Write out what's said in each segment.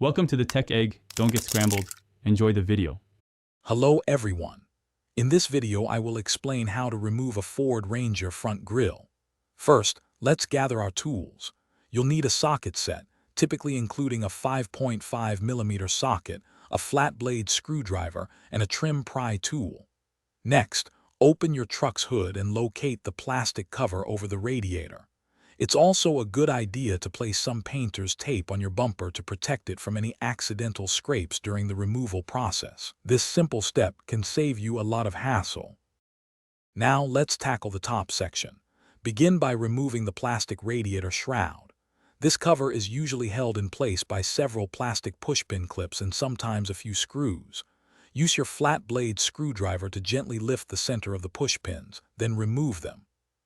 Welcome to the Tech Egg. Don't get scrambled. Enjoy the video. Hello everyone. In this video I will explain how to remove a Ford Ranger front grille. First, let's gather our tools. You'll need a socket set, typically including a 5.5mm socket, a flat blade screwdriver, and a trim pry tool. Next, open your truck's hood and locate the plastic cover over the radiator. It's also a good idea to place some painter's tape on your bumper to protect it from any accidental scrapes during the removal process. This simple step can save you a lot of hassle. Now let's tackle the top section. Begin by removing the plastic radiator shroud. This cover is usually held in place by several plastic pushpin clips and sometimes a few screws. Use your flat blade screwdriver to gently lift the center of the pushpins, then remove them.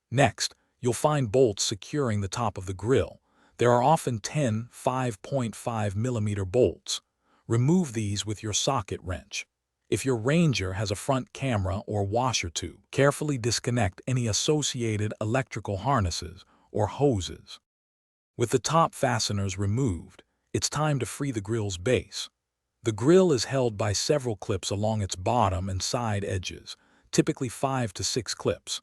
Next, you'll find bolts securing the top of the grille. There are often 10 5.5mm bolts. Remove these with your socket wrench. If your Ranger has a front camera or washer tube, carefully disconnect any associated electrical harnesses or hoses. With the top fasteners removed, it's time to free the grille's base. The grille is held by several clips along its bottom and side edges, typically 5 to 6 clips.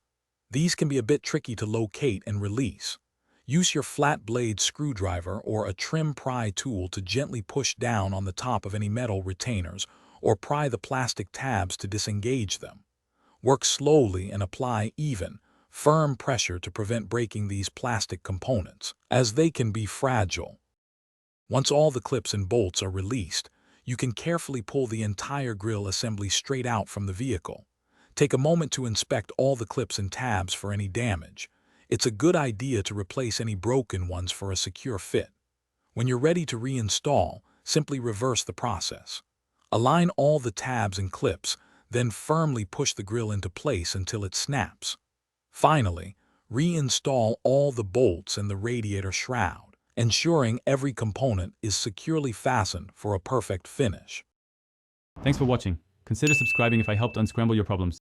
These can be a bit tricky to locate and release. Use your flat blade screwdriver or a trim pry tool to gently push down on the top of any metal retainers or pry the plastic tabs to disengage them. Work slowly and apply even, firm pressure to prevent breaking these plastic components, as they can be fragile. Once all the clips and bolts are released, you can carefully pull the entire grille assembly straight out from the vehicle. Take a moment to inspect all the clips and tabs for any damage. It's a good idea to replace any broken ones for a secure fit. When you're ready to reinstall, simply reverse the process. Align all the tabs and clips, then firmly push the grille into place until it snaps. Finally, reinstall all the bolts and the radiator shroud, ensuring every component is securely fastened for a perfect finish. Thanks for watching. Consider subscribing if I helped unscramble your problems.